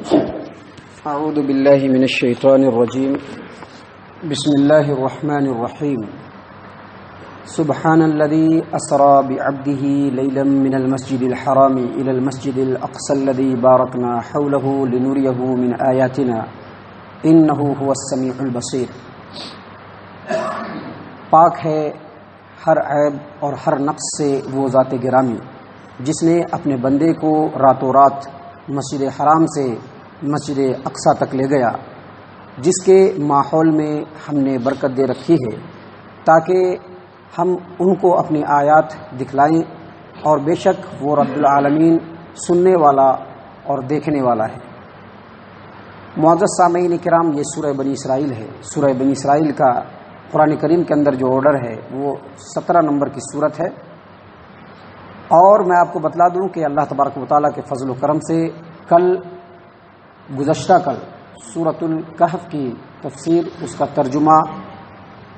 اعوذ باللہ من الشیطان الرجیم بسم اللہ الرحمن الرحیم سبحان الذي اسرى بعبده ليلا من المسجد الحرام الى المسجد الاقصى الذي باركنا حوله لنريه من آیاتنا انه هو السمیع البصیر۔ پاک ہے ہر عیب اور ہر نقص سے وہ ذات گرامی جس نے اپنے بندے کو راتوں رات مسجد حرام سے مسجد اقصی تک لے گیا، جس کے ماحول میں ہم نے برکت دے رکھی ہے تاکہ ہم ان کو اپنی آیات دکھلائیں، اور بے شک وہ رب العالمین سننے والا اور دیکھنے والا ہے۔ معزز سامعین کرام، یہ سورہ بنی اسرائیل ہے۔ سورہ بنی اسرائیل کا قرآن کریم کے اندر جو آرڈر ہے وہ 17 نمبر کی سورت ہے، اور میں آپ کو بتلا دوں کہ اللہ تبارک و تعالیٰ کے فضل و کرم سے گزشتہ کل سورۃ الکہف کی تفسیر، اس کا ترجمہ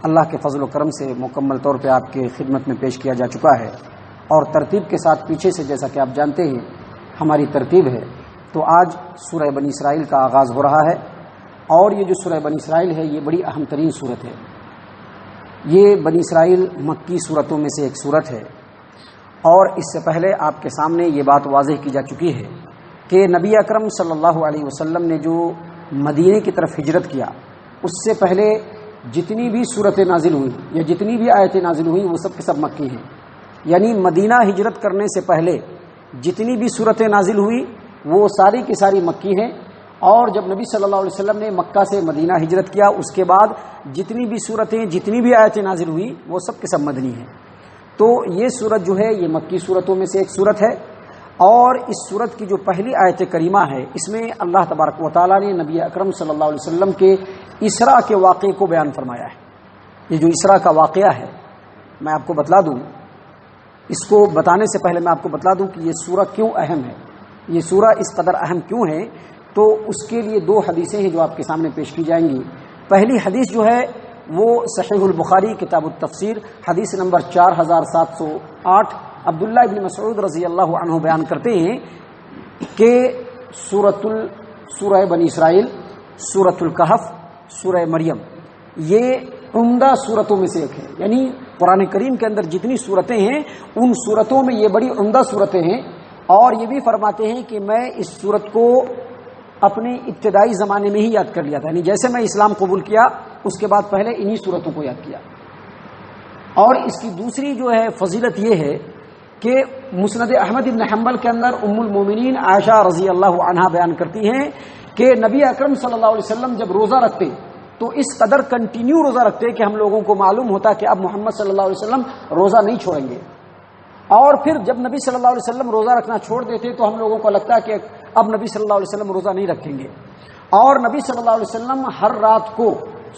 اللہ کے فضل و کرم سے مکمل طور پہ آپ کے خدمت میں پیش کیا جا چکا ہے، اور ترتیب کے ساتھ پیچھے سے جیسا کہ آپ جانتے ہیں ہماری ترتیب ہے، تو آج سورہ بنی اسرائیل کا آغاز ہو رہا ہے۔ اور یہ جو سورہ بنی اسرائیل ہے یہ بڑی اہم ترین صورت ہے۔ یہ بنی اسرائیل مکی صورتوں میں سے ایک صورت ہے، اور اس سے پہلے آپ کے سامنے یہ بات واضح کی جا چکی ہے کہ نبی اکرم صلی اللہ علیہ وسلم نے جو مدینے کی طرف ہجرت کیا، اس سے پہلے جتنی بھی صورتیں نازل ہوئی یا جتنی بھی آیتیں نازل ہوئی وہ سب کے سب مکی ہیں۔ یعنی مدینہ ہجرت کرنے سے پہلے جتنی بھی صورتیں نازل ہوئی وہ ساری کی ساری مکی ہیں، اور جب نبی صلی اللہ علیہ وسلم نے مکہ سے مدینہ ہجرت کیا اس کے بعد جتنی بھی صورتیں جتنی بھی آیتیں نازل ہوئی وہ سب کے سب مدنی ہیں۔ تو یہ صورت جو ہے یہ مکی صورتوں میں سے ایک صورت ہے، اور اس صورت کی جو پہلی آیت کریمہ ہے اس میں اللہ تبارک و تعالیٰ نے نبی اکرم صلی اللہ علیہ وسلم کے اسراء کے واقعے کو بیان فرمایا ہے۔ یہ جو اسراء کا واقعہ ہے میں آپ کو بتلا دوں، اس کو بتانے سے پہلے میں آپ کو بتلا دوں کہ یہ سورہ کیوں اہم ہے، یہ سورہ اس قدر اہم کیوں ہے، تو اس کے لیے 2 حدیثیں ہیں جو آپ کے سامنے پیش کی جائیں گی۔ پہلی حدیث جو ہے وہ صحیح البخاری کتاب التفسیر حدیث نمبر 4708 عبداللہ ابن مسعود رضی اللہ عنہ بیان کرتے ہیں کہ سورہ بنی اسرائیل، سورۃ الکہف، سورہ مریم یہ عمدہ صورتوں میں سے ایک ہے۔ یعنی قرآن کریم کے اندر جتنی صورتیں ہیں ان صورتوں میں یہ بڑی عمدہ صورتیں ہیں، اور یہ بھی فرماتے ہیں کہ میں اس صورت کو اپنے ابتدائی زمانے میں ہی یاد کر لیا تھا، یعنی جیسے میں اسلام قبول کیا اس کے بعد پہلے انہی صورتوں کو یاد کیا۔ اور اس کی دوسری جو ہے فضیلت یہ ہے کہ مسند احمد بن حنبل کے اندر ام المومنین عائشہ رضی اللہ عنہا بیان کرتی ہیں کہ نبی اکرم صلی اللہ علیہ وسلم جب روزہ رکھتے تو اس قدر کنٹینیو روزہ رکھتے کہ ہم لوگوں کو معلوم ہوتا کہ اب محمد صلی اللہ علیہ وسلم روزہ نہیں چھوڑیں گے، اور پھر جب نبی صلی اللہ علیہ وسلم روزہ رکھنا چھوڑ دیتے تو ہم لوگوں کو لگتا کہ اب نبی صلی اللہ علیہ وسلم روزہ نہیں رکھیں گے۔ اور نبی صلی اللہ علیہ وسلم ہر رات کو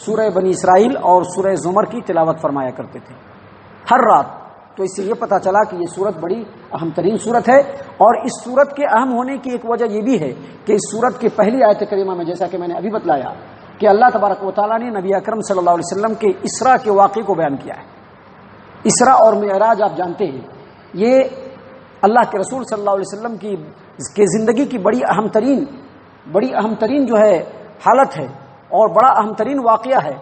سورہ بنی اسرائیل اور سورہ زمر کی تلاوت فرمایا کرتے تھے ہر رات۔ تو اس سے یہ پتہ چلا کہ یہ سورت بڑی اہم ترین سورت ہے، اور اس سورت کے اہم ہونے کی ایک وجہ یہ بھی ہے کہ اس سورت کی پہلی آیت کریمہ میں جیسا کہ میں نے ابھی بتلایا کہ اللہ تبارک و تعالیٰ نے نبی اکرم صلی اللہ علیہ وسلم کے اسراء کے واقعے کو بیان کیا ہے۔ اسراء اور معراج آپ جانتے ہیں یہ اللہ کے رسول صلی اللہ علیہ وسلم کی زندگی کی بڑی اہم ترین جو ہے حالت ہے، اور بڑا اہم ترین واقعہ ہے۔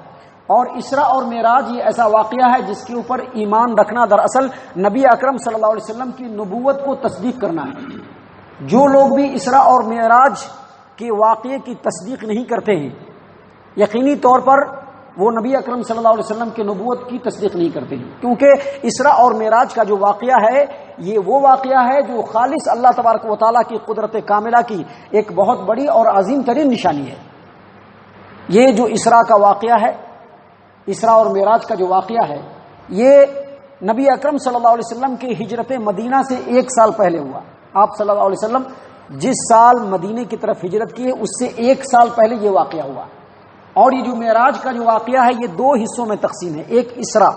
اور اسراء اور معراج یہ ایسا واقعہ ہے جس کے اوپر ایمان رکھنا دراصل نبی اکرم صلی اللہ علیہ وسلم کی نبوت کو تصدیق کرنا ہے۔ جو لوگ بھی اسراء اور معراج کے واقعے کی تصدیق نہیں کرتے ہیں یقینی طور پر وہ نبی اکرم صلی اللہ علیہ وسلم کی نبوت کی تصدیق نہیں کرتے ہیں، کیونکہ اسراء اور معراج کا جو واقعہ ہے یہ وہ واقعہ ہے جو خالص اللہ تبارک و تعالیٰ کی قدرت کاملہ کی ایک بہت بڑی اور عظیم ترین نشانی ہے۔ یہ جو اسراء کا واقعہ ہے، اسراء اور معراج کا جو واقعہ ہے، یہ نبی اکرم صلی اللہ علیہ وسلم کے ہجرت مدینہ سے 1 سال پہلے ہوا۔ آپ صلی اللہ علیہ وسلم جس سال مدینے کی طرف ہجرت کیے اس سے 1 سال پہلے یہ واقعہ ہوا۔ اور یہ جو معراج کا جو واقعہ ہے یہ 2 حصوں میں تقسیم ہے۔ ایک اسراء،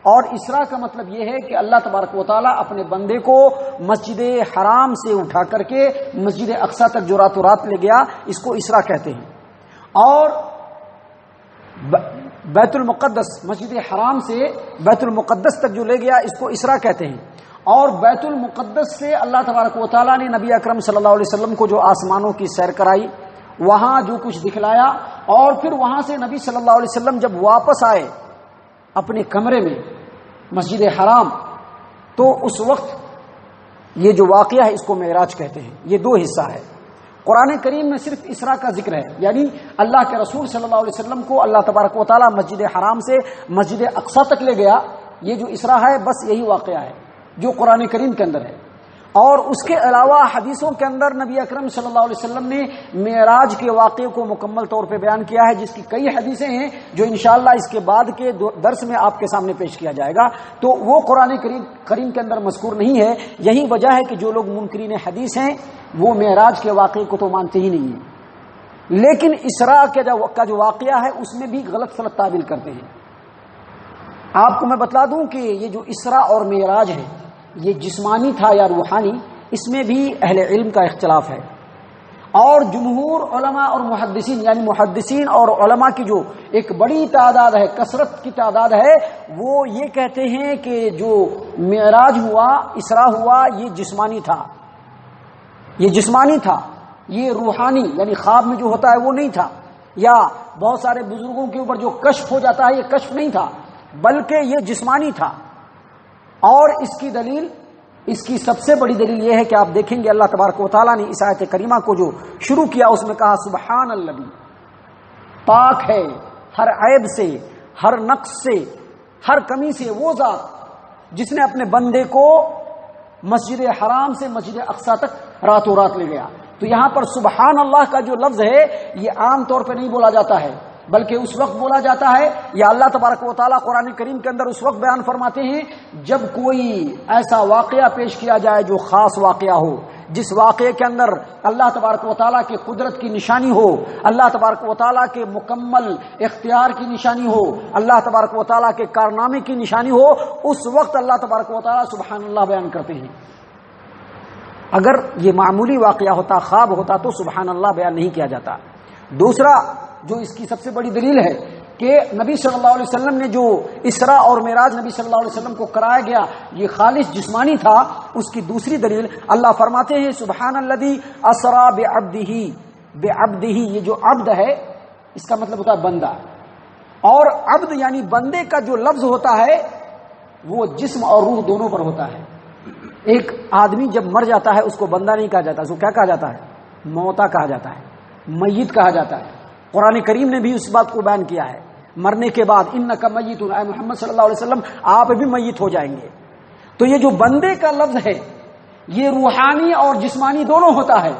اور اسراء کا مطلب یہ ہے کہ اللہ تبارک و تعالیٰ اپنے بندے کو مسجد حرام سے اٹھا کر کے مسجد اقصی تک جو راتوں رات لے گیا، اس کو اسراء کہتے ہیں۔ اور بیت المقدس، مسجد حرام سے بیت المقدس تک جو لے گیا اس کو اسراء کہتے ہیں۔ اور بیت المقدس سے اللہ تبارک و تعالیٰ نے نبی اکرم صلی اللہ علیہ وسلم کو جو آسمانوں کی سیر کرائی، وہاں جو کچھ دکھلایا، اور پھر وہاں سے نبی صلی اللہ علیہ وسلم جب واپس آئے اپنے کمرے میں مسجد حرام، تو اس وقت یہ جو واقعہ ہے اس کو معراج کہتے ہیں۔ یہ دو حصہ ہے۔ قرآن کریم میں صرف اسراء کا ذکر ہے، یعنی اللہ کے رسول صلی اللہ علیہ وسلم کو اللہ تبارک و تعالیٰ مسجد حرام سے مسجد اقصی تک لے گیا، یہ جو اسراء ہے بس یہی واقعہ ہے جو قرآن کریم کے اندر ہے۔ اور اس کے علاوہ حدیثوں کے اندر نبی اکرم صلی اللہ علیہ وسلم نے معراج کے واقعے کو مکمل طور پہ بیان کیا ہے، جس کی کئی حدیثیں ہیں جو انشاءاللہ اس کے بعد کے درس میں آپ کے سامنے پیش کیا جائے گا، تو وہ قرآن کریم کے اندر مذکور نہیں ہے۔ یہی وجہ ہے کہ جو لوگ منکرین حدیث ہیں وہ معراج کے واقعے کو تو مانتے ہی نہیں ہیں، لیکن اسراء کا جو واقعہ ہے اس میں بھی غلط فلط تعبیر کرتے ہیں۔ آپ کو میں بتلا دوں کہ یہ جو اسراء اور معراج ہے یہ جسمانی تھا یا روحانی، اس میں بھی اہل علم کا اختلاف ہے، اور جمہور علماء اور محدثین، یعنی محدثین اور علماء کی جو ایک بڑی تعداد ہے، کثرت کی تعداد ہے، وہ یہ کہتے ہیں کہ جو معراج ہوا، اسراء ہوا، یہ جسمانی تھا، یہ جسمانی تھا، یہ روحانی یعنی خواب میں جو ہوتا ہے وہ نہیں تھا، یا بہت سارے بزرگوں کے اوپر جو کشف ہو جاتا ہے یہ کشف نہیں تھا، بلکہ یہ جسمانی تھا۔ اور اس کی دلیل، اس کی سب سے بڑی دلیل یہ ہے کہ آپ دیکھیں گے اللہ تبارک و تعالیٰ نے اس آیت کریمہ کو جو شروع کیا اس میں کہا سبحان الذی، پاک ہے ہر عیب سے، ہر نقص سے، ہر کمی سے وہ ذات جس نے اپنے بندے کو مسجد حرام سے مسجد اقصی تک راتوں رات لے گیا۔ تو یہاں پر سبحان اللہ کا جو لفظ ہے یہ عام طور پہ نہیں بولا جاتا ہے، بلکہ اس وقت بولا جاتا ہے، یا اللہ تبارک و تعالیٰ قرآن کریم کے اندر اس وقت بیان فرماتے ہیں جب کوئی ایسا واقعہ پیش کیا جائے جو خاص واقعہ ہو، جس واقعے کے اندر اللہ تبارک و تعالیٰ کی قدرت کی نشانی ہو، اللہ تبارک و تعالیٰ کے مکمل اختیار کی نشانی ہو، اللہ تبارک و تعالیٰ کے کارنامے کی نشانی ہو، اس وقت اللہ تبارک و تعالیٰ سبحان اللہ بیان کرتے ہیں۔ اگر یہ معمولی واقعہ ہوتا، خواب ہوتا، تو سبحان اللہ بیان نہیں کیا جاتا۔ دوسرا جو اس کی سب سے بڑی دلیل ہے کہ نبی صلی اللہ علیہ وسلم نے جو اسراء اور معراج نبی صلی اللہ علیہ وسلم کو کرایا گیا یہ خالص جسمانی تھا، اس کی دوسری دلیل اللہ فرماتے ہیں سبحان الذی اسری بعبدہ، بعبدہ، یہ جو عبد ہے اس کا مطلب ہوتا ہے بندہ، اور عبد یعنی بندے کا جو لفظ ہوتا ہے وہ جسم اور روح دونوں پر ہوتا ہے۔ ایک آدمی جب مر جاتا ہے اس کو بندہ نہیں کہا جاتا، اس کو کیا کہا جاتا ہے؟ موتا کہا جاتا ہے، میت کہا جاتا ہے۔ قرآن کریم نے بھی اس بات کو بیان کیا ہے، مرنے کے بعد انک میت، اے محمد صلی اللہ علیہ وسلم آپ بھی میت ہو جائیں گے۔ تو یہ جو بندے کا لفظ ہے یہ روحانی اور جسمانی دونوں ہوتا ہے،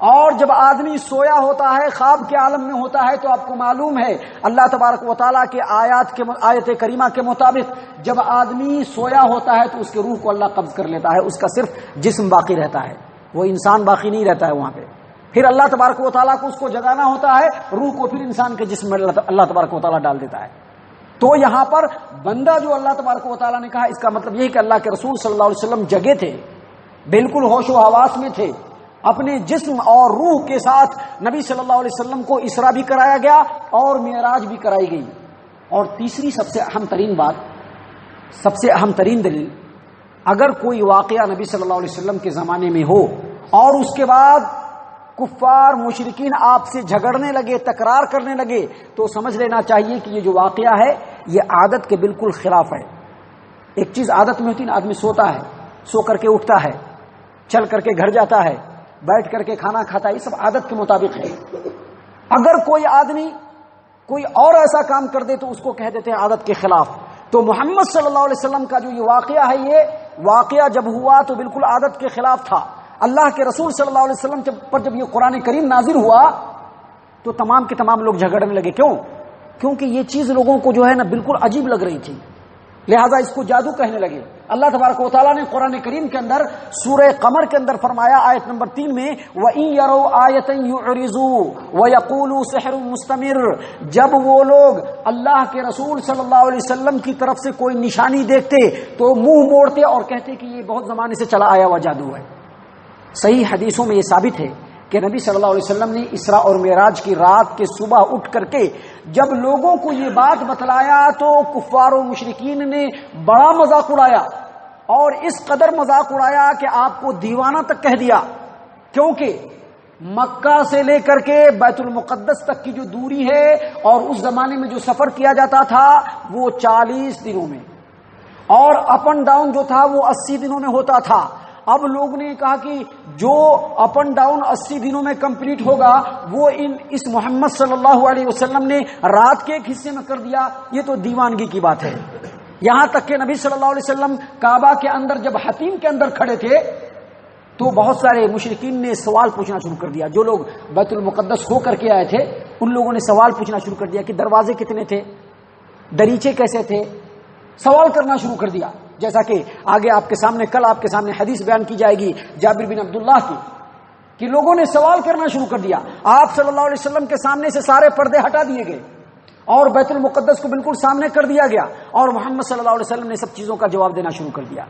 اور جب آدمی سویا ہوتا ہے، خواب کے عالم میں ہوتا ہے، تو آپ کو معلوم ہے اللہ تبارک و تعالیٰ کے آیت کریمہ کے مطابق جب آدمی سویا ہوتا ہے تو اس کے روح کو اللہ قبض کر لیتا ہے، اس کا صرف جسم باقی رہتا ہے، وہ انسان باقی نہیں رہتا ہے وہاں پہ۔ پھر اللہ تبارک و تعالیٰ کو اس کو جگانا ہوتا ہے، روح کو پھر انسان کے جسم میں اللہ تبارک و تعالیٰ ڈال دیتا ہے۔ تو یہاں پر بندہ جو اللہ تبارک و تعالیٰ نے کہا، اس کا مطلب یہ ہے کہ اللہ کے رسول صلی اللہ علیہ وسلم جگے تھے، بالکل ہوش و حواس میں تھے، اپنے جسم اور روح کے ساتھ نبی صلی اللہ علیہ وسلم کو اسراء بھی کرایا گیا اور معراج بھی کرائی گئی۔ اور تیسری سب سے اہم ترین بات، سب سے اہم ترین دلیل، اگر کوئی واقعہ نبی صلی اللہ علیہ وسلم کے زمانے میں ہو اور اس کے بعد کفار مشرکین آپ سے جھگڑنے لگے، تکرار کرنے لگے، تو سمجھ لینا چاہیے کہ یہ جو واقعہ ہے یہ عادت کے بالکل خلاف ہے۔ ایک چیز عادت میں ہوتی ہے، آدمی سوتا ہے، سو کر کے اٹھتا ہے، چل کر کے گھر جاتا ہے، بیٹھ کر کے کھانا کھاتا ہے، یہ سب عادت کے مطابق ہے۔ اگر کوئی آدمی کوئی اور ایسا کام کر دے تو اس کو کہہ دیتے ہیں عادت کے خلاف۔ تو محمد صلی اللہ علیہ وسلم کا جو یہ واقعہ ہے، یہ واقعہ جب ہوا تو بالکل عادت کے خلاف تھا۔ اللہ کے رسول صلی اللہ علیہ وسلم پر جب یہ قرآن کریم نازل ہوا تو تمام کے تمام لوگ جھگڑنے لگے۔ کیوں؟ کیونکہ یہ چیز لوگوں کو جو ہے نا بالکل عجیب لگ رہی تھی، لہذا اس کو جادو کہنے لگے۔ اللہ تبارک و تعالیٰ نے قرآن کریم کے اندر سورہ قمر کے اندر فرمایا آیت نمبر 3 میں وَإِن يَرَوْا آيَةً يُعْرِضُوا وَيَقُولُوا سِحْرٌ مُسْتَمِرٌ، جب وہ لوگ اللہ کے رسول صلی اللہ علیہ وسلم کی طرف سے کوئی نشانی دیکھتے تو منہ موڑتے اور کہتے کہ یہ بہت زمانے سے چلا آیا ہوا جادو ہے۔ صحیح حدیثوں میں یہ ثابت ہے کہ نبی صلی اللہ علیہ وسلم نے اسراء اور معراج کی رات کے صبح اٹھ کر کے جب لوگوں کو یہ بات بتلایا تو کفار و مشرکین نے بڑا مذاق اڑایا، اور اس قدر مذاق اڑایا کہ آپ کو دیوانہ تک کہہ دیا، کیونکہ مکہ سے لے کر کے بیت المقدس تک کی جو دوری ہے اور اس زمانے میں جو سفر کیا جاتا تھا وہ 40 دنوں میں، اور اپ اینڈ ڈاؤن جو تھا وہ 80 دنوں میں ہوتا تھا۔ اب لوگ نے کہا کہ جو اپ اینڈ ڈاؤن 80 دنوں میں کمپلیٹ ہوگا وہ اس محمد صلی اللہ علیہ وسلم نے رات کے ایک حصے میں کر دیا، یہ تو دیوانگی کی بات ہے۔ یہاں تک کہ نبی صلی اللہ علیہ وسلم کعبہ کے اندر جب حتیم کے اندر کھڑے تھے تو بہت سارے مشرکین نے سوال پوچھنا شروع کر دیا۔ جو لوگ بیت المقدس ہو کر کے آئے تھے ان لوگوں نے سوال پوچھنا شروع کر دیا کہ دروازے کتنے تھے، دریچے کیسے تھے، سوال کرنا شروع کر دیا۔ جیسا کہ آگے آپ کے سامنے، کل آپ کے سامنے حدیث بیان کی جائے گی جابر بن عبداللہ کی، کہ لوگوں نے سوال کرنا شروع کر دیا۔ آپ صلی اللہ علیہ وسلم کے سامنے سے سارے پردے ہٹا دیے گئے اور بیت المقدس کو بالکل سامنے کر دیا گیا، اور محمد صلی اللہ علیہ وسلم نے سب چیزوں کا جواب دینا شروع کر دیا۔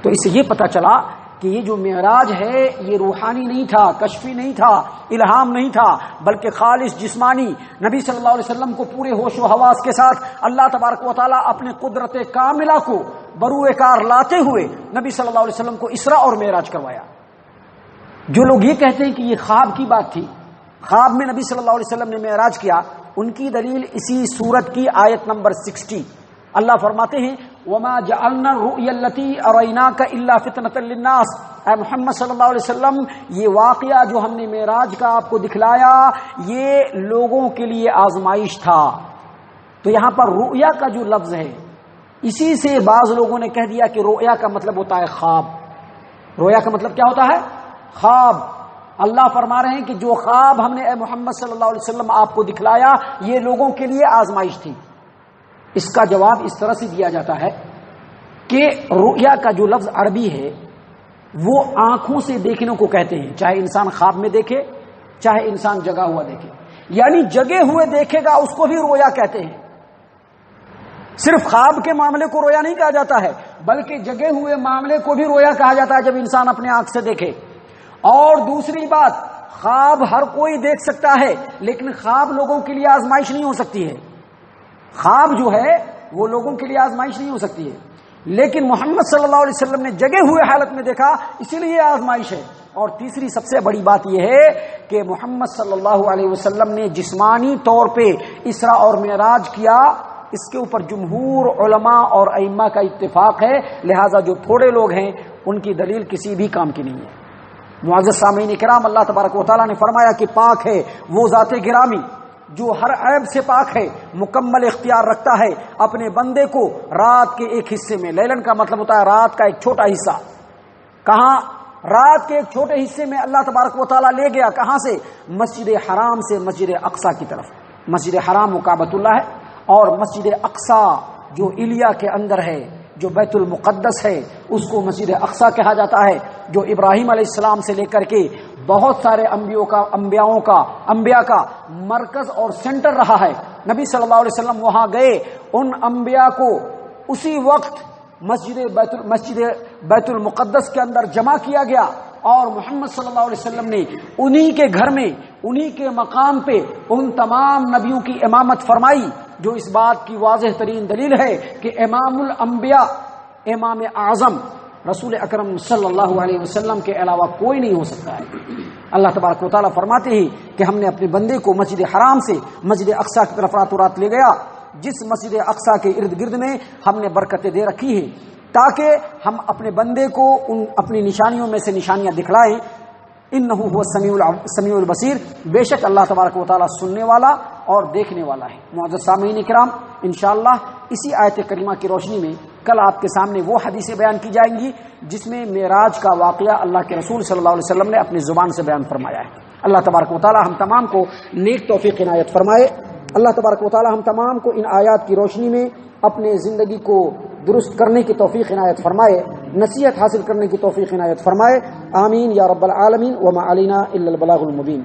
تو اس سے یہ پتہ چلا کہ یہ جو معراج ہے یہ روحانی نہیں تھا، کشفی نہیں تھا، الہام نہیں تھا، بلکہ خالص جسمانی، نبی صلی اللہ علیہ وسلم کو پورے ہوش و حواس کے ساتھ اللہ تبارک و تعالیٰ اپنے قدرت کاملہ کو بروئے کار لاتے ہوئے نبی صلی اللہ علیہ وسلم کو اسراء اور معراج کروایا۔ جو لوگ یہ کہتے ہیں کہ یہ خواب کی بات تھی، خواب میں نبی صلی اللہ علیہ وسلم نے معراج کیا، ان کی دلیل اسی سورت کی آیت نمبر 60۔ اللہ فرماتے ہیں وَمَا جَعَلْنَا الرُّؤْيَا الَّتِي أَرَيْنَاكَ إِلَّا فِتْنَةً لِلنَّاسِ، اے محمد صلی اللہ علیہ وسلم یہ واقعہ جو ہم نے معراج کا آپ کو دکھلایا یہ لوگوں کے لیے آزمائش تھا۔ تو یہاں پر رؤیا کا جو لفظ ہے اسی سے بعض لوگوں نے کہہ دیا کہ رؤیا کا مطلب ہوتا ہے خواب۔ رؤیا کا مطلب کیا ہوتا ہے؟ خواب۔ اللہ فرما رہے ہیں کہ جو خواب ہم نے اے محمد صلی اللہ علیہ وسلم آپ کو دکھلایا یہ لوگوں کے لیے آزمائش تھی۔ اس کا جواب اس طرح سے دیا جاتا ہے کہ رؤیا کا جو لفظ عربی ہے وہ آنکھوں سے دیکھنے کو کہتے ہیں، چاہے انسان خواب میں دیکھے چاہے انسان جگا ہوا دیکھے، یعنی جگے ہوئے دیکھے گا اس کو بھی رؤیا کہتے ہیں۔ صرف خواب کے معاملے کو رؤیا نہیں کہا جاتا ہے بلکہ جگے ہوئے معاملے کو بھی رؤیا کہا جاتا ہے جب انسان اپنے آنکھ سے دیکھے۔ اور دوسری بات، خواب ہر کوئی دیکھ سکتا ہے لیکن خواب لوگوں کے لیے آزمائش نہیں ہو سکتی ہے۔ خواب جو ہے وہ لوگوں کے لیے آزمائش نہیں ہو سکتی ہے، لیکن محمد صلی اللہ علیہ وسلم نے جگے ہوئے حالت میں دیکھا اسی لیے آزمائش ہے۔ اور تیسری سب سے بڑی بات یہ ہے کہ محمد صلی اللہ علیہ وسلم نے جسمانی طور پہ اسراء اور معراج کیا، اس کے اوپر جمہور علماء اور ائمہ کا اتفاق ہے، لہٰذا جو تھوڑے لوگ ہیں ان کی دلیل کسی بھی کام کی نہیں ہے۔ معزز سامعین کرام، اللہ تبارک و تعالیٰ نے فرمایا کہ پاک ہے وہ ذات گرامی جو ہر عیب سے پاک ہے، مکمل اختیار رکھتا ہے اپنے بندے کو رات کے ایک حصے میں، لیلن کا مطلب ہوتا ہے رات کا ایک چھوٹا حصہ، کہاں؟ رات کے ایک چھوٹے حصے میں اللہ تبارک و تعالیٰ لے گیا، کہاں سے؟ مسجد حرام سے مسجد اقصیٰ کی طرف۔ مسجد حرام کعبۃ اللہ ہے اور مسجد اقصیٰ جو ایلیا کے اندر ہے، جو بیت المقدس ہے، اس کو مسجد اقصیٰ کہا جاتا ہے، جو ابراہیم علیہ السلام سے لے کر کے بہت سارے انبیاء کا مرکز اور سینٹر رہا ہے۔ نبی صلی اللہ علیہ وسلم وہاں گئے، ان انبیاء کو اسی وقت مسجد بیت المقدس کے اندر جمع کیا گیا، اور محمد صلی اللہ علیہ وسلم نے انہی کے گھر میں، انہی کے مقام پہ ان تمام نبیوں کی امامت فرمائی، جو اس بات کی واضح ترین دلیل ہے کہ امام الانبیاء، امام اعظم رسول اکرم صلی اللہ علیہ وسلم کے علاوہ کوئی نہیں ہو سکتا ہے۔ اللہ تبارک و تعالیٰ فرماتے ہیں کہ ہم نے اپنے بندے کو مسجد حرام سے مسجد اقصیٰ کی طرف راتوں رات لے گیا، جس مسجد اقصیٰ کے ارد گرد میں ہم نے برکتیں دے رکھی ہیں تاکہ ہم اپنے بندے کو ان اپنی نشانیوں میں سے نشانیاں دکھلائیں۔ انہ هو السمیع البصیر، بے شک اللہ تبارک و تعالیٰ سننے والا اور دیکھنے والا ہے۔ معزز سامعین کرام، انشاءاللہ اسی آیت کریمہ کی روشنی میں کل آپ کے سامنے وہ حدیثیں بیان کی جائیں گی جس میں معراج کا واقعہ اللہ کے رسول صلی اللہ علیہ وسلم نے اپنی زبان سے بیان فرمایا ہے۔ اللہ تبارک و تعالیٰ ہم تمام کو نیک توفیق عنایت فرمائے۔ اللہ تبارک و تعالیٰ ہم تمام کو ان آیات کی روشنی میں اپنے زندگی کو درست کرنے کی توفیق عنایت فرمائے، نصیحت حاصل کرنے کی توفیق عنایت فرمائے، آمین یا رب العالمین۔ وما علینا الا البلاغ المبین۔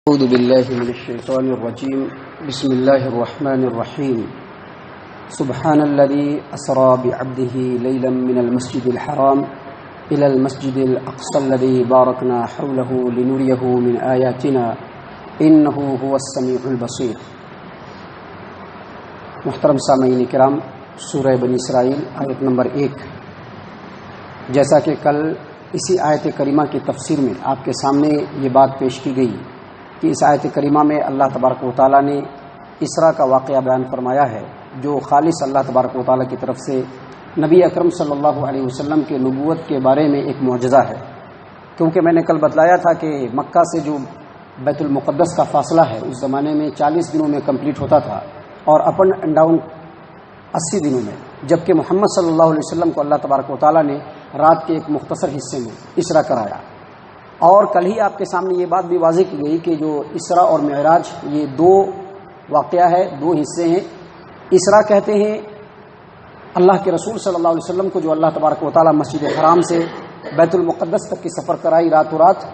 اعوذ باللہ من الشیطان الرجیم، بسم اللہ الرحمن الرحیم۔ سبحان الذي اسرى بعبده ليلا من المسجد الحرام الى المسجد الاقصى الذي باركنا حوله لنريه من آياتنا انه هو السميع البصير۔ محترم سامعین کرام، سورہ بنی اسرائیل آیت نمبر 1، جیسا کہ کل اسی آیت کریمہ کی تفسیر میں آپ کے سامنے یہ بات پیش کی گئی کہ اس آیت کریمہ میں اللہ تبارک و تعالیٰ نے اسراء کا واقعہ بیان فرمایا ہے، جو خالص اللہ تبارک و تعالیٰ کی طرف سے نبی اکرم صلی اللہ علیہ وسلم کے نبوت کے بارے میں ایک معجزہ ہے۔ کیونکہ میں نے کل بتلایا تھا کہ مکہ سے جو بیت المقدس کا فاصلہ ہے اس زمانے میں 40 دنوں میں کمپلیٹ ہوتا تھا اور اپ اینڈ ڈاؤن 80 دنوں میں، جبکہ محمد صلی اللہ علیہ وسلم کو اللہ تبارک و تعالیٰ نے رات کے ایک مختصر حصے میں اسراء کرایا۔ اور کل ہی آپ کے سامنے یہ بات بھی واضح کی گئی کہ جو اسراء اور معراج یہ دو واقعہ ہے، دو حصے ہیں۔ اسراء کہتے ہیں اللہ کے رسول صلی اللہ علیہ وسلم کو جو اللہ تبارک و تعالیٰ مسجد حرام سے بیت المقدس تک کی سفر کرائی راتوں رات،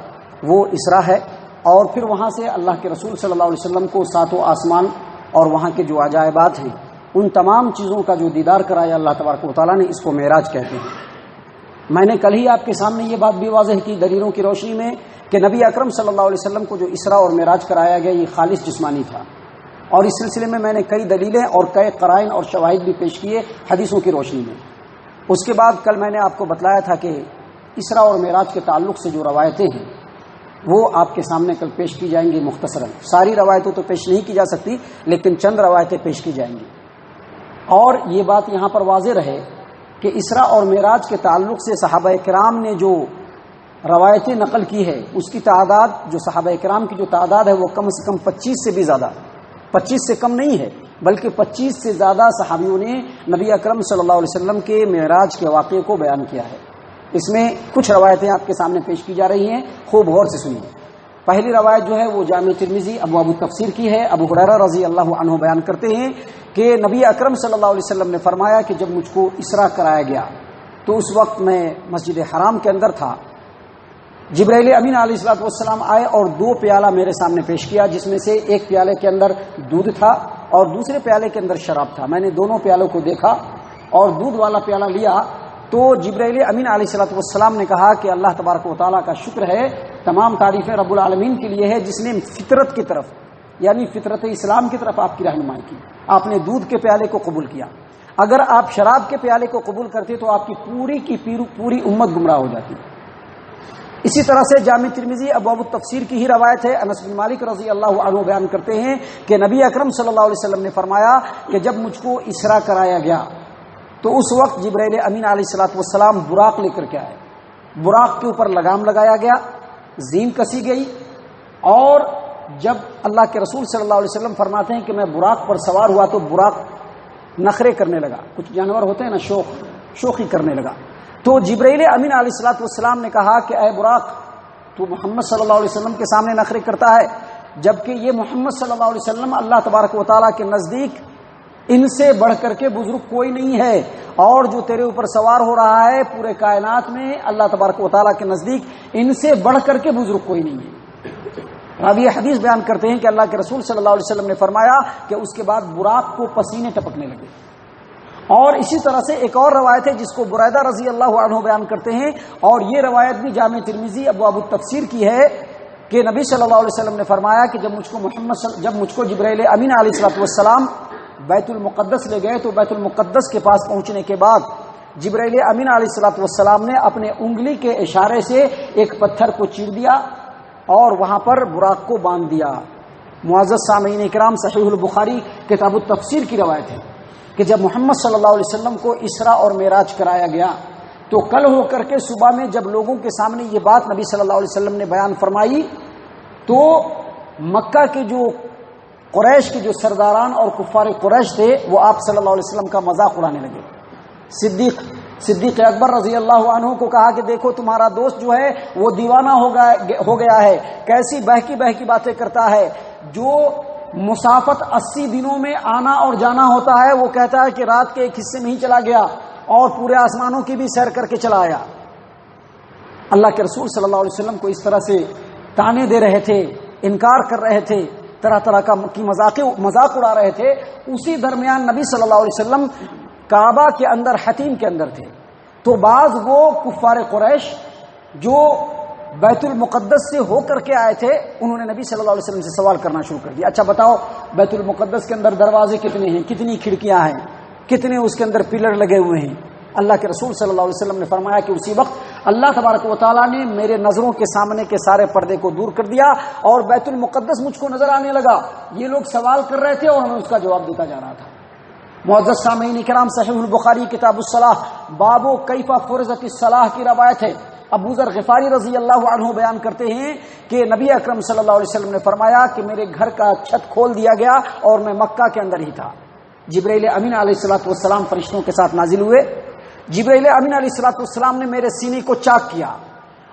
وہ اسراء ہے۔ اور پھر وہاں سے اللہ کے رسول صلی اللہ علیہ وسلم کو ساتوں آسمان اور وہاں کے جو عجائبات ہیں ان تمام چیزوں کا جو دیدار کرایا اللہ تبارک و تعالیٰ نے، اس کو معراج کہتے ہیں۔ میں نے کل ہی آپ کے سامنے یہ بات بھی واضح کی دلیلوں کی روشنی میں کہ نبی اکرم صلی اللہ علیہ وسلم کو جو اسراء اور معراج کرایا گیا یہ خالص جسمانی تھا، اور اس سلسلے میں نے کئی دلیلیں اور کئی قرائن اور شواہد بھی پیش کیے حدیثوں کی روشنی میں۔ اس کے بعد کل میں نے آپ کو بتلایا تھا کہ اسراء اور معراج کے تعلق سے جو روایتیں ہیں وہ آپ کے سامنے کل پیش کی جائیں گی مختصراً۔ ساری روایتیں تو پیش نہیں کی جا سکتی، لیکن چند روایتیں پیش کی جائیں گی۔ اور یہ بات یہاں پر واضح رہے کہ اسراء اور معراج کے تعلق سے صحابہ کرام نے جو روایتیں نقل کی ہے اس کی تعداد، جو صحابہ کرام کی جو تعداد ہے وہ کم سے کم 25 سے بھی زیادہ، 25 سے کم نہیں ہے بلکہ 25 سے زیادہ صحابیوں نے نبی اکرم صلی اللہ علیہ وسلم کے معراج کے واقعے کو بیان کیا ہے۔ اس میں کچھ روایتیں آپ کے سامنے پیش کی جا رہی ہیں، خوب غور سے سنیے۔ پہلی روایت جو ہے وہ جامع ترمذی ابواب التفسیر کی ہے۔ ابو ہریرہ رضی اللہ عنہ بیان کرتے ہیں کہ نبی اکرم صلی اللہ علیہ وسلم نے فرمایا کہ جب مجھ کو اسراء کرایا گیا تو اس وقت میں مسجد حرام کے اندر تھا، جبرائیل امین علیہ الصلوۃ والسلام آئے اور 2 پیالہ میرے سامنے پیش کیا، جس میں سے ایک پیالے کے اندر دودھ تھا اور دوسرے پیالے کے اندر شراب تھا۔ میں نے دونوں پیالوں کو دیکھا اور دودھ والا پیالہ لیا تو جبرائیل امین علیہ الصلوۃ والسلام نے کہا کہ اللہ تبارک و تعالیٰ کا شکر ہے، تمام تعریفیں رب العالمین کے لیے ہے جس نے فطرت کی طرف، یعنی فطرت اسلام کی طرف آپ کی رہنمائی کی۔ آپ نے دودھ کے پیالے کو قبول کیا۔ اگر آپ شراب کے پیالے کو قبول کرتے تو آپ کی پوری امت گمراہ ہو جاتی۔ اسی طرح سے جامع ترمذی ابواب التفسیر کی ہی روایت ہے، انس بن مالک رضی اللہ عنہ بیان کرتے ہیں کہ نبی اکرم صلی اللہ علیہ وسلم نے فرمایا کہ جب مجھ کو اسراء کرایا گیا تو اس وقت جبرائیل امین علیہ الصلوۃ والسلام براق لے کر کے آئے۔ براق کے اوپر لگام لگایا گیا، زین کسی گئی، اور جب اللہ کے رسول صلی اللہ علیہ وسلم فرماتے ہیں کہ میں براق پر سوار ہوا تو براق نخرے کرنے لگا، کچھ جانور ہوتے ہیں نا شوخی کرنے لگا۔ تو جبرائیل امین علیہ الصلوۃ والسلام نے کہا کہ اے براق، تو محمد صلی اللہ علیہ وسلم کے سامنے نخرے کرتا ہے، جبکہ یہ محمد صلی اللہ علیہ وسلم اللہ تبارک و تعالیٰ کے نزدیک ان سے بڑھ کر کے بزرگ کوئی نہیں ہے، اور جو تیرے اوپر سوار ہو رہا ہے پورے کائنات میں اللہ تبارک و تعالیٰ کے نزدیک ان سے بڑھ کر کے بزرگ کوئی نہیں ہے۔ راوی حدیث بیان کرتے ہیں کہ اللہ کے رسول صلی اللہ علیہ وسلم نے فرمایا کہ اس کے بعد براق کو پسینے ٹپکنے لگے۔ اور اسی طرح سے ایک اور روایت ہے جس کو بریدہ رضی اللہ عنہ بیان کرتے ہیں، اور یہ روایت بھی جامع ترمذی ابواب التفسیر کی ہے کہ نبی صلی اللہ علیہ وسلم نے فرمایا کہ جب مجھ کو جبرائیل امین علیہ الصلوۃ والسلام بیت المقدس لے گئے تو بیت المقدس کے پاس پہنچنے کے بعد جبرائیل امین علیہ الصلوۃ والسلام نے اپنے انگلی کے اشارے سے ایک پتھر کو چیر دیا اور وہاں پر براق کو باندھ دیا۔ معزز سامعین کرام، صحیح البخاری کتاب التفسیر کی روایت ہے کہ جب محمد صلی اللہ علیہ وسلم کو اسراء اور معراج کرایا گیا تو کل ہو کر کے صبح میں جب لوگوں کے سامنے یہ بات نبی صلی اللہ علیہ وسلم نے بیان فرمائی تو مکہ کے جو قریش کے جو سرداران اور کفار قریش تھے وہ آپ صلی اللہ علیہ وسلم کا مذاق اڑانے لگے۔ صدیق اکبر رضی اللہ عنہ کو کہا کہ دیکھو تمہارا دوست جو ہے وہ دیوانہ ہو گیا ہے، کیسی بہکی باتیں کرتا ہے، جو مسافت 80 دنوں میں آنا اور جانا ہوتا ہے وہ کہتا ہے کہ رات کے ایک حصے میں ہی چلا گیا اور پورے آسمانوں کی بھی سیر کر کے چلا آیا۔ اللہ کے رسول صلی اللہ علیہ وسلم کو اس طرح سے تانے دے رہے تھے، انکار کر رہے تھے، طرح طرح کی مذاق اڑا رہے تھے۔ اسی درمیان نبی صلی اللہ علیہ وسلم کعبہ کے اندر حتیم کے اندر تھے، تو بعض وہ کفار قریش جو بیت المقدس سے ہو کر کے آئے تھے انہوں نے نبی صلی اللہ علیہ وسلم سے سوال کرنا شروع کر دیا، اچھا بتاؤ بیت المقدس کے اندر دروازے کتنے ہیں، کتنی کھڑکیاں ہیں، کتنے اس کے اندر پلر لگے ہوئے ہیں. اللہ کے رسول صلی اللہ علیہ وسلم نے فرمایا کہ اسی وقت اللہ تبارک و تعالیٰ نے میرے نظروں کے سامنے کے سارے پردے کو دور کر دیا اور بیت المقدس مجھ کو نظر آنے لگا. یہ لوگ سوال کر رہے تھے اور میں اس کا جواب دیتا جا رہا تھا. معزز سامعین کرام، صحیح البخاری کتاب الصلاح باب کیف فرضت الصلاح کی روایت ہے. ابو ذر غفاری رضی اللہ عنہ بیان کرتے ہیں کہ نبی اکرم صلی اللہ علیہ وسلم نے فرمایا کہ میرے گھر کا چھت کھول دیا گیا اور میں مکہ کے اندر ہی تھا. جبرائیل امین علیہ الصلوۃ والسلام فرشتوں کے ساتھ نازل ہوئے. جبرائیل امین علیہ الصلوۃ والسلام نے میرے سینے کو چاک کیا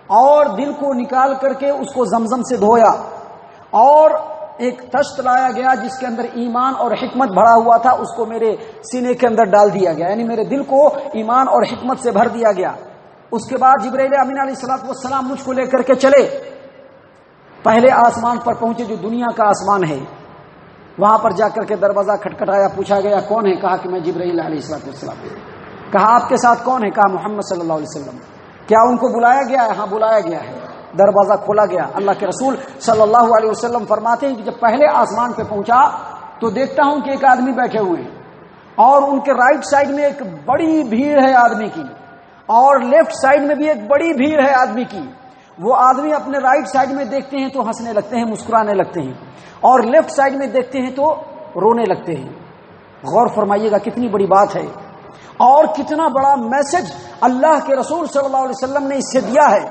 اور دل کو نکال کر کے اس کو زمزم سے دھویا اور ایک تشت لایا گیا جس کے اندر ایمان اور حکمت بھرا ہوا تھا، اس کو میرے سینے کے اندر ڈال دیا گیا، یعنی میرے دل کو ایمان اور حکمت سے بھر دیا گیا. اس کے بعد جبرائیل امین علیہ الصلوۃ والسلام مجھ کو لے کر کے چلے. پہلے آسمان پر پہنچے جو دنیا کا آسمان ہے. وہاں پر جا کر کے دروازہ کھٹکھٹایا، پوچھا گیا کون ہے؟ کہا کہ میں جبرائیل علیہ الصلوۃ والسلام. کہا آپ کے ساتھ کون ہے؟ کہا محمد صلی اللہ علیہ وسلم. کیا ان کو بلایا گیا ہے؟ ہاں بلایا گیا ہے. دروازہ کھولا گیا. اللہ کے رسول صلی اللہ علیہ وسلم فرماتے ہیں کہ جب پہلے آسمان پہ پہنچا تو دیکھتا ہوں کہ ایک آدمی بیٹھے ہوئے ہیں اور ان کے رائٹ سائڈ میں ایک بڑی بھیڑ ہے آدمی کی اور لیفٹ سائڈ میں بھی ایک بڑی بھیڑ ہے آدمی کی. وہ آدمی اپنے رائٹ سائڈ میں دیکھتے ہیں تو ہنسنے لگتے ہیں، مسکرانے لگتے ہیں، اور لیفٹ سائڈ میں دیکھتے ہیں تو رونے لگتے ہیں. غور فرمائیے گا کتنی بڑی بات ہے اور کتنا بڑا میسج اللہ کے رسول صلی اللہ علیہ وسلم نے اس سے دیا ہے.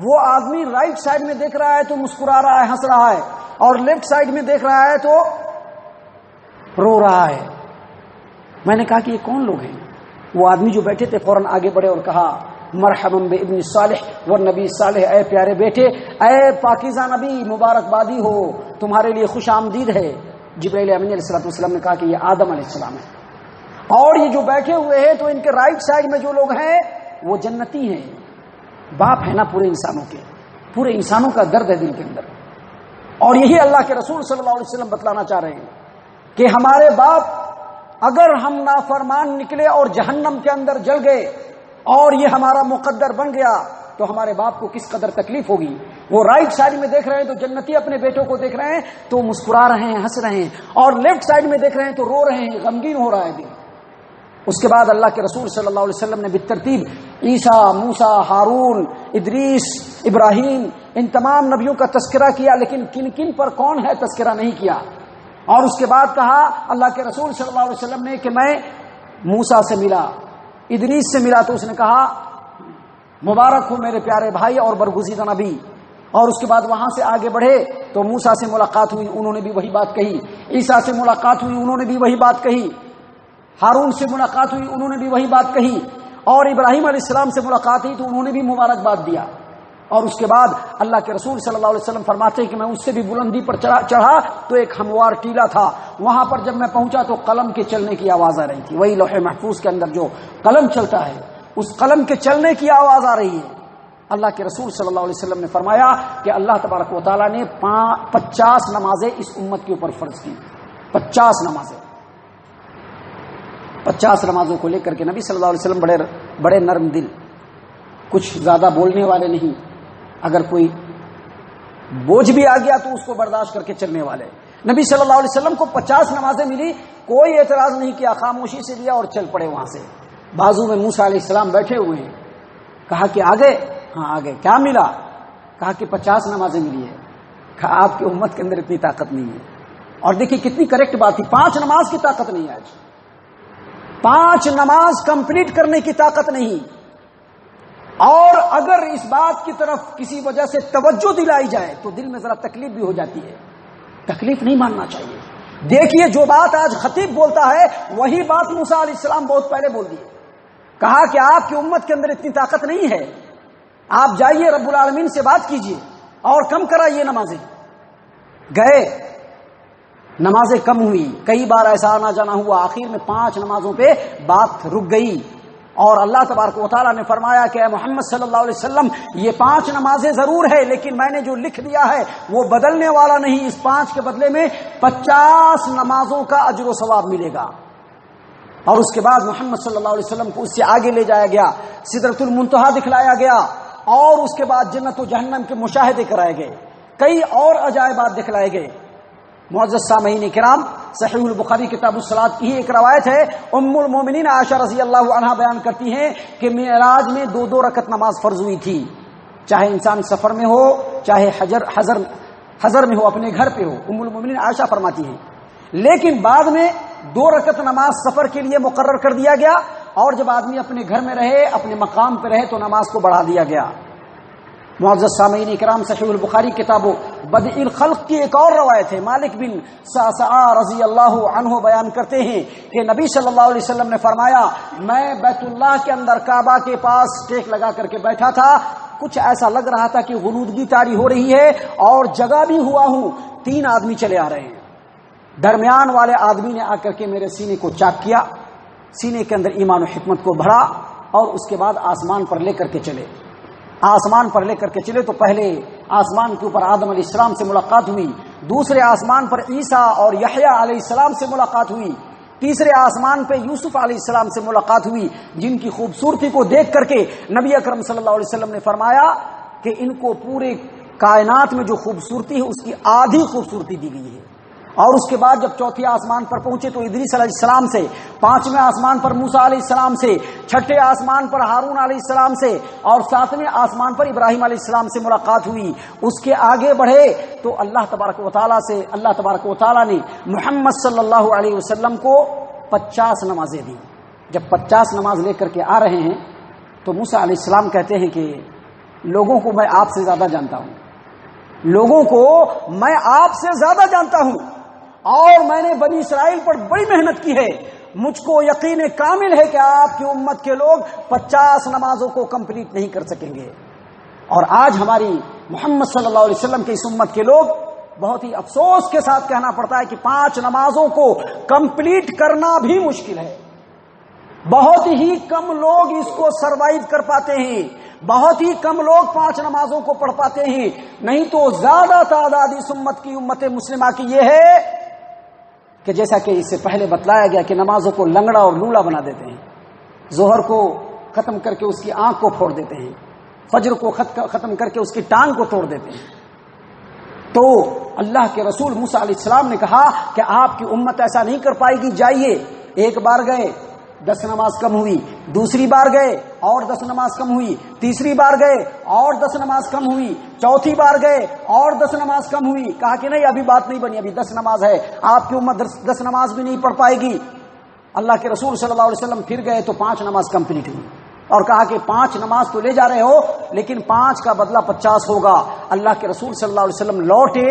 وہ آدمی رائٹ سائڈ میں دیکھ رہا ہے تو مسکرا رہا ہے، ہنس رہا ہے، اور لیفٹ سائڈ میں دیکھ رہا ہے تو رو رہا ہے. میں نے کہا کہ یہ کون لوگ ہیں؟ وہ آدمی جو بیٹھے تھے فوراً آگے بڑھے اور کہا مرحبا بابن صالح والنبی صالح، اے پیارے بیٹے، اے پاکیزہ نبی، مبارکبادی ہو، تمہارے لیے خوش آمدید ہے. جبرائیل امین علیہ الصلوۃ والسلام نے کہا کہ یہ آدم علیہ السلام ہے اور یہ جو بیٹھے ہوئے ہیں تو ان کے رائٹ سائڈ میں جو لوگ ہیں وہ جنتی ہیں. باپ ہے نا پورے انسانوں کے، پورے انسانوں کا درد ہے دل کے اندر. اور یہی اللہ کے رسول صلی اللہ علیہ وسلم بتلانا چاہ رہے ہیں کہ ہمارے باپ اگر ہم نافرمان نکلے اور جہنم کے اندر جل گئے اور یہ ہمارا مقدر بن گیا تو ہمارے باپ کو کس قدر تکلیف ہوگی. وہ رائٹ سائڈ میں دیکھ رہے ہیں تو جنتی اپنے بیٹوں کو دیکھ رہے ہیں تو مسکرا رہے ہیں، ہنس رہے ہیں، اور لیفٹ سائڈ میں دیکھ رہے ہیں تو رو رہے ہیں، غمگین ہو رہا ہے دل. اس کے بعد اللہ کے رسول صلی اللہ علیہ وسلم نے بالترتیب عیسیٰ، موسیٰ، ہارون، ادریس، ابراہیم، ان تمام نبیوں کا تذکرہ کیا، لیکن کن کن پر کون ہے تذکرہ نہیں کیا. اور اس کے بعد کہا اللہ کے رسول صلی اللہ علیہ وسلم نے کہ میں موسیٰ سے ملا، ادریس سے ملا، تو اس نے کہا مبارک ہو میرے پیارے بھائی اور برگزیدہ نبی. اور اس کے بعد وہاں سے آگے بڑھے تو موسیٰ سے ملاقات ہوئی، انہوں نے بھی وہی بات کہی. عیسیٰ سے ملاقات ہوئی، انہوں نے بھی وہی بات کہی. ہارون سے ملاقات ہوئی، انہوں نے بھی وہی بات کہی. اور ابراہیم علیہ السلام سے ملاقات ہوئی تو انہوں نے بھی مبارکباد دیا. اور اس کے بعد اللہ کے رسول صلی اللہ علیہ وسلم فرماتے ہیں کہ میں اس سے بھی بلندی پر چڑھا تو ایک ہموار ٹیلا تھا، وہاں پر جب میں پہنچا تو قلم کے چلنے کی آواز آ رہی تھی. وہی لوح محفوظ کے اندر جو قلم چلتا ہے اس قلم کے چلنے کی آواز آ رہی ہے. اللہ کے رسول صلی اللہ علیہ وسلم نے فرمایا کہ اللہ تبارک و تعالیٰ نے 50 نمازیں اس امت کے اوپر فرض کی. 50 نمازیں. 50 نمازوں کو لے کر کے نبی صلی اللہ علیہ وسلم بڑے نرم دل، کچھ زیادہ بولنے والے نہیں. اگر کوئی بوجھ بھی آ گیا تو اس کو برداشت کر کے چلنے والے. نبی صلی اللہ علیہ وسلم کو 50 نمازیں ملی، کوئی اعتراض نہیں کیا، خاموشی سے لیا اور چل پڑے وہاں سے. بازو میں موسیٰ علیہ السلام بیٹھے ہوئے ہیں. کہا کہ آگے؟ ہاں آگے. کیا ملا؟ کہا کہ 50 نمازیں ملی ہے. کہا آپ کی امت کے اندر اتنی طاقت نہیں ہے. اور دیکھیے کتنی کریکٹ بات تھی، 5 نماز کی طاقت نہیں ہے. آج 5 نماز کمپلیٹ کرنے کی طاقت نہیں. اور اگر اس بات کی طرف کسی وجہ سے توجہ دلائی جائے تو دل میں ذرا تکلیف بھی ہو جاتی ہے. تکلیف نہیں ماننا چاہیے. دیکھیے جو بات آج خطیب بولتا ہے وہی بات موسیٰ علیہ السلام بہت پہلے بول دی. کہا کہ آپ کی امت کے اندر اتنی طاقت نہیں ہے، آپ جائیے رب العالمین سے بات کیجیے اور کم کرائیے نمازیں. گئے، نمازیں کم ہوئی، کئی بار ایسا آنا جانا ہوا، آخر میں 5 نمازوں پہ بات رک گئی. اور اللہ تبارک و تعالیٰ نے فرمایا کہ اے محمد صلی اللہ علیہ وسلم یہ 5 نمازیں ضرور ہے لیکن میں نے جو لکھ دیا ہے وہ بدلنے والا نہیں. اس 5 کے بدلے میں 50 نمازوں کا اجر و ثواب ملے گا. اور اس کے بعد محمد صلی اللہ علیہ وسلم کو اس سے آگے لے جایا گیا، سدرۃ المنتہا دکھلایا گیا، اور اس کے بعد جنت و جہنم کے مشاہدے کرائے گئے، کئی اور عجائبات دکھلائے گئے. معزز سامعین کرام، صحیح البخاری کتاب الصلاۃ کی ہی ایک روایت ہے، ام المومنین عائشہ رضی اللہ عنہا بیان کرتی ہیں کہ معراج میں 2 رکعت نماز فرض ہوئی تھی، چاہے انسان سفر میں ہو چاہے حضر میں ہو، اپنے گھر پہ ہو۔ ام المومنین عائشہ فرماتی ہیں لیکن بعد میں 2 رکعت نماز سفر کے لیے مقرر کر دیا گیا، اور جب آدمی اپنے گھر میں رہے، اپنے مقام پہ رہے، تو نماز کو بڑھا دیا گیا۔ معزز سامعین اکرام، صحیح البخاری کتاب بدء الخلق کی ایک اور روایت ہے، مالک بن صعصعہ رضی اللہ عنہ بیان کرتے ہیں کہ نبی صلی اللہ علیہ وسلم نے فرمایا، میں بیت اللہ کے اندر کعبہ کے پاس ٹیک لگا کر کے بیٹھا تھا، کچھ ایسا لگ رہا تھا کہ غنودگی طاری ہو رہی ہے اور جگہ بھی ہوا ہوں، 3 آدمی چلے آ رہے ہیں۔ درمیان والے آدمی نے آ کر کے میرے سینے کو چاک کیا، سینے کے اندر ایمان و حکمت کو بھرا، اور اس کے بعد آسمان پر لے کر کے چلے۔ آسمان پر لے کر کے چلے تو پہلے آسمان کے اوپر آدم علیہ السلام سے ملاقات ہوئی، دوسرے آسمان پر عیسیٰ اور یحییٰ علیہ السلام سے ملاقات ہوئی، تیسرے آسمان پہ یوسف علیہ السلام سے ملاقات ہوئی، جن کی خوبصورتی کو دیکھ کر کے نبی اکرم صلی اللہ علیہ وسلم نے فرمایا کہ ان کو پورے کائنات میں جو خوبصورتی ہے اس کی آدھی خوبصورتی دی گئی ہے۔ اور اس کے بعد جب چوتھے آسمان پر پہنچے تو ادریس علیہ السلام سے، 5ویں آسمان پر موسیٰ علیہ السلام سے، 6ٹھے آسمان پر ہارون علیہ السلام سے، اور 7ویں آسمان پر ابراہیم علیہ السلام سے ملاقات ہوئی۔ اس کے آگے بڑھے تو اللہ تبارک و تعالیٰ نے محمد صلی اللہ علیہ وسلم کو 50 نمازیں دی۔ جب 50 نماز لے کر کے آ رہے ہیں تو موسیٰ علیہ السلام کہتے ہیں کہ لوگوں کو میں آپ سے زیادہ جانتا ہوں، لوگوں کو میں آپ سے زیادہ جانتا ہوں، اور میں نے بنی اسرائیل پر بڑی محنت کی ہے، مجھ کو یقین کامل ہے کہ آپ کی امت کے لوگ 50 نمازوں کو کمپلیٹ نہیں کر سکیں گے، اور آج ہماری محمد صلی اللہ علیہ وسلم کی اس امت کے لوگ بہت ہی افسوس کے ساتھ کہنا پڑتا ہے کہ 5 نمازوں کو کمپلیٹ کرنا بھی مشکل ہے۔ بہت ہی کم لوگ اس کو سروائیو کر پاتے ہیں، بہت ہی کم لوگ 5 نمازوں کو پڑھ پاتے ہیں، نہیں تو زیادہ تعداد اس امت کی، امت مسلمہ کی یہ ہے کہ جیسا کہ اس سے پہلے بتلایا گیا کہ نمازوں کو لنگڑا اور لولا بنا دیتے ہیں، ظہر کو ختم کر کے اس کی آنکھ کو پھوڑ دیتے ہیں، فجر کو ختم کر کے اس کی ٹانگ کو توڑ دیتے ہیں۔ تو اللہ کے رسول موسیٰ علیہ السلام نے کہا کہ آپ کی امت ایسا نہیں کر پائے گی، جائیے۔ ایک بار گئے 10 نماز کم ہوئی، دوسری بار گئے اور 10 نماز کم ہوئی، تیسری بار گئے اور 10 نماز کم ہوئی، چوتھی بار گئے اور 10 نماز کم ہوئی۔ کہا کہ نہیں، ابھی بات نہیں بنی، ابھی 10 نماز ہے، آپ کی امت 10 نماز بھی نہیں پڑھ پائے گی۔ اللہ کے رسول صلی اللہ علیہ وسلم پھر گئے تو 5 نماز کمپلیٹ ہوئی، اور کہا کہ 5 نماز تو لے جا رہے ہو لیکن 5 کا بدلہ 50 ہوگا۔ اللہ کے رسول صلی اللہ علیہ وسلم لوٹے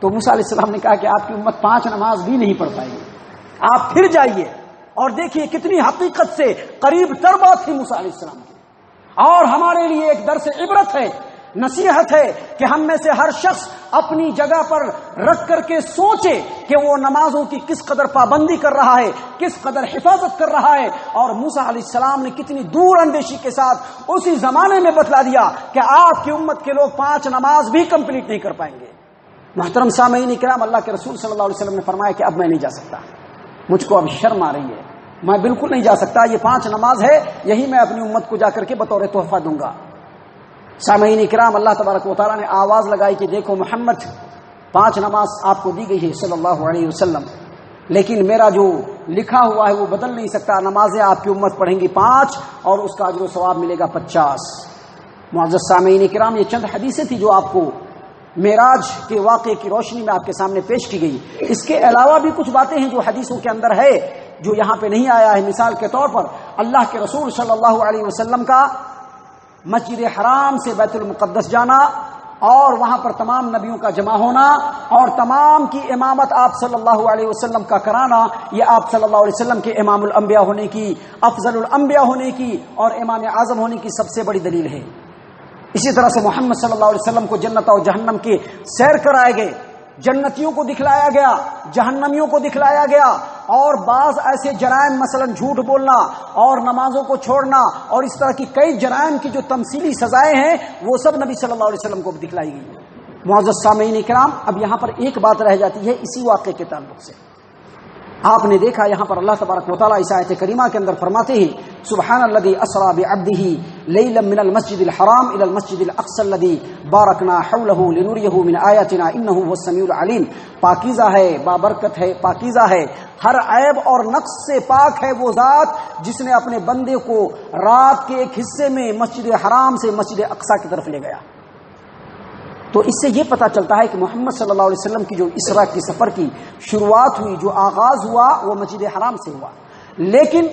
تو موسیٰ علیہ السلام نے کہا کہ آپ کی امت 5 نماز بھی نہیں پڑھ پائے گی، آپ پھر جائیے۔ اور دیکھیے کتنی حقیقت سے قریب تر بات تھی موسیٰ علیہ السلام کی، اور ہمارے لیے ایک درس عبرت ہے، نصیحت ہے کہ ہم میں سے ہر شخص اپنی جگہ پر رکھ کر کے سوچے کہ وہ نمازوں کی کس قدر پابندی کر رہا ہے، کس قدر حفاظت کر رہا ہے۔ اور موسیٰ علیہ السلام نے کتنی دور اندیشی کے ساتھ اسی زمانے میں بتلا دیا کہ آپ کی امت کے لوگ 5 نماز بھی کمپلیٹ نہیں کر پائیں گے۔ محترم سامعین کرام، اللہ کے رسول صلی اللہ علیہ وسلم نے فرمایا کہ اب میں نہیں جا سکتا، مجھ کو اب شرم آ رہی ہے، میں بالکل نہیں جا سکتا، یہ 5 نماز ہے، یہی میں اپنی امت کو جا کر کے بطور تحفہ دوں گا۔ سامعین کرام، اللہ تبارک و تعالیٰ نے آواز لگائی کہ دیکھو محمد، 5 نماز آپ کو دی گئی ہے صلی اللہ علیہ وسلم، لیکن میرا جو لکھا ہوا ہے وہ بدل نہیں سکتا، نمازیں آپ کی امت پڑھیں گی 5 اور اس کا اجر و ثواب ملے گا 50۔ معزز سامعین کرام، یہ چند حدیثیں تھی جو آپ کو معراج کے واقعے کی روشنی میں آپ کے سامنے پیش کی گئی۔ اس کے علاوہ بھی کچھ باتیں ہیں جو حدیثوں کے اندر ہے جو یہاں پہ نہیں آیا ہے۔ مثال کے طور پر اللہ کے رسول صلی اللہ علیہ وسلم کا مسجد حرام سے بیت المقدس جانا، اور وہاں پر تمام نبیوں کا جمع ہونا، اور تمام کی امامت آپ صلی اللہ علیہ وسلم کا کرانا، یہ آپ صلی اللہ علیہ وسلم کے امام الانبیاء ہونے کی، افضل الانبیاء ہونے کی اور امام اعظم ہونے کی سب سے بڑی دلیل ہے۔ اسی طرح سے محمد صلی اللہ علیہ وسلم کو جنت اور جہنم کے سیر کرائے گئے، جنتیوں کو دکھلایا گیا، جہنمیوں کو دکھلایا گیا، اور بعض ایسے جرائم مثلا جھوٹ بولنا اور نمازوں کو چھوڑنا اور اس طرح کی کئی جرائم کی جو تمثیلی سزائیں ہیں وہ سب نبی صلی اللہ علیہ وسلم کو دکھلائی گئی۔ معزز سامعین کرام، اب یہاں پر ایک بات رہ جاتی ہے اسی واقعے کے تعلق سے۔ آپ نے دیکھا یہاں پر اللہ تبارک و تعالیٰ اس آیت کریمہ کے اندر فرماتے ہیں سبحان الذی اسری بعبدہ لیلا من المسجد الحرام الى المسجد الاقصى الذی بارکنا حولہ لنریہ من آیاتنا انہ هو السمیع العلیم. پاکیزہ ہے، بابرکت ہے، پاکیزہ ہے، ہر عیب اور نقص سے پاک ہے وہ ذات جس نے اپنے بندے کو رات کے ایک حصے میں مسجد حرام سے مسجد اقصی کی طرف لے گیا. تو اس سے یہ پتہ چلتا ہے کہ محمد صلی اللہ علیہ وسلم کی جو اسراء کی سفر کی شروعات ہوئی، جو آغاز ہوا، وہ مسجد حرام سے ہوا. لیکن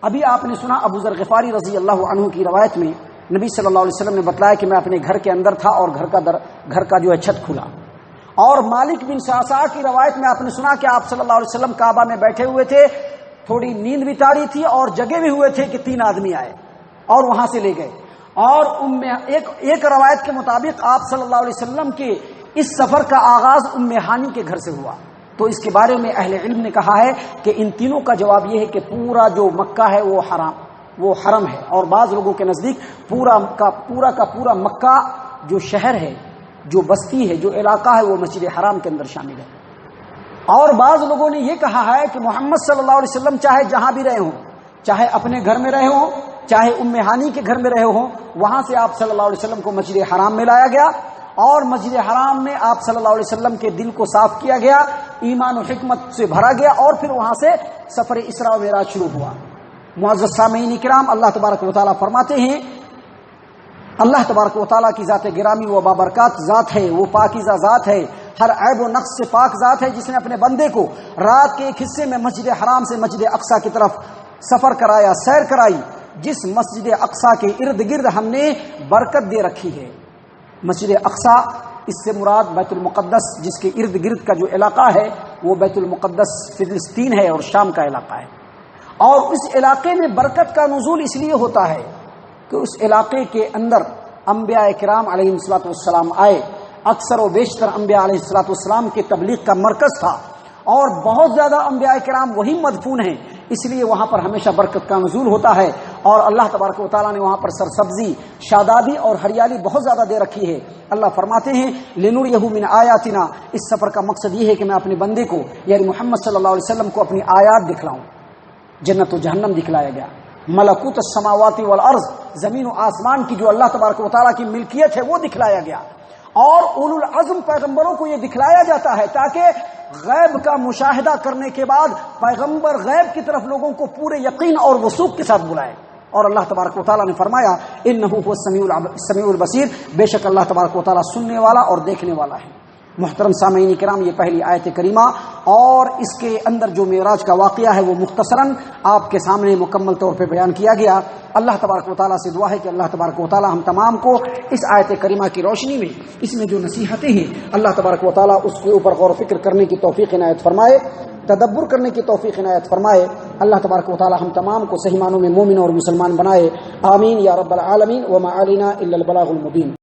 ابھی آپ نے سنا ابو ذر غفاری رضی اللہ عنہ کی روایت میں نبی صلی اللہ علیہ وسلم نے بتلایا کہ میں اپنے گھر کے اندر تھا اور گھر کا جو ہے چھت کھلا. اور مالک بن شعثاء کی روایت میں آپ نے سنا کہ آپ صلی اللہ علیہ وسلم کعبہ میں بیٹھے ہوئے تھے، تھوڑی نیند بھی تاری تھی اور جگے بھی ہوئے تھے کہ 3 آدمی آئے اور وہاں سے لے گئے. اور ایک روایت کے مطابق آپ صلی اللہ علیہ وسلم کے اس سفر کا آغاز ام ہانی کے گھر سے ہوا. تو اس کے بارے میں اہل علم نے کہا ہے کہ ان تینوں کا جواب یہ ہے کہ پورا جو مکہ ہے وہ حرم ہے، اور بعض لوگوں کے نزدیک پورا کا پورا مکہ جو شہر ہے، جو بستی ہے، جو علاقہ ہے، وہ مسجد حرام کے اندر شامل ہے. اور بعض لوگوں نے یہ کہا ہے کہ محمد صلی اللہ علیہ وسلم چاہے جہاں بھی رہے ہوں، چاہے اپنے گھر میں رہے ہوں، چاہے ام ہانی کے گھر میں رہے ہوں، وہاں سے آپ صلی اللہ علیہ وسلم کو مسجد حرام میں لایا گیا اور مسجد حرام میں آپ صلی اللہ علیہ وسلم کے دل کو صاف کیا گیا، ایمان و حکمت سے بھرا گیا، اور پھر وہاں سے سفر اسراء و معراج شروع ہوا. معزز سامعین کرام، اللہ تبارک و تعالیٰ فرماتے ہیں اللہ تبارک و تعالیٰ کی ذات گرامی و بابرکات ذات ہے، وہ پاکیزہ ذات ہے، ہر عیب و نقص سے پاک ذات ہے جس نے اپنے بندے کو رات کے ایک حصے میں مسجد حرام سے مسجد اقصی کی طرف سفر کرایا، سیر کرائی. جس مسجد اقصی کے ارد گرد ہم نے برکت دے رکھی ہے. مسجد اقصی اس سے مراد بیت المقدس، جس کے ارد گرد کا جو علاقہ ہے وہ بیت المقدس فلسطین ہے اور شام کا علاقہ ہے. اور اس علاقے میں برکت کا نزول اس لیے ہوتا ہے کہ اس علاقے کے اندر انبیاء کرام علیہ الصلوۃ والسلام آئے. اکثر و بیشتر انبیاء علیہ الصلوۃ والسلام کے تبلیغ کا مرکز تھا اور بہت زیادہ انبیاء کرام وہی مدفون ہیں، اس لیے وہاں پر ہمیشہ برکت کا نزول ہوتا ہے. اور اللہ تبارک و تعالیٰ نے وہاں پر سرسبزی، شادابی اور ہریالی بہت زیادہ دے رکھی ہے. اللہ فرماتے ہیں لنریہ من آیاتنا، اس سفر کا مقصد یہ ہے کہ میں اپنے بندے کو یعنی محمد صلی اللہ علیہ وسلم کو اپنی آیات دکھلاؤں. جنت و جہنم دکھلایا گیا، ملکوت السماوات والارض، زمین و آسمان کی جو اللہ تبارک و تعالیٰ کی ملکیت ہے وہ دکھلایا گیا. اور اولو العزم پیغمبروں کو یہ دکھلایا جاتا ہے تاکہ غیب کا مشاہدہ کرنے کے بعد پیغمبر غیب کی طرف لوگوں کو پورے یقین اور وثوق کے ساتھ بلائے. اور اللہ تبارک و تعالیٰ نے فرمایا انہ هو السمیع البصیر، بے شک اللہ تبارک و تعالیٰ سننے والا اور دیکھنے والا ہے. محترم سامعین کرام، یہ پہلی آیت کریمہ اور اس کے اندر جو معراج کا واقعہ ہے وہ مختصراً آپ کے سامنے مکمل طور پہ بیان کیا گیا. اللہ تبارک و تعالیٰ سے دعا ہے کہ اللہ تبارک و تعالیٰ ہم تمام کو اس آیت کریمہ کی روشنی میں اس میں جو نصیحتیں ہیں اللہ تبارک و تعالیٰ اس کے اوپر غور و فکر کرنے کی توفیق عنایت فرمائے، تدبر کرنے کی توفیق عنایت فرمائے. اللہ تبارک و تعالیٰ ہم تمام کو صحیح معنوں میں مومن اور مسلمان بنائے. آمین یا رب العالمین. وما علینا الا البلاغ المبین.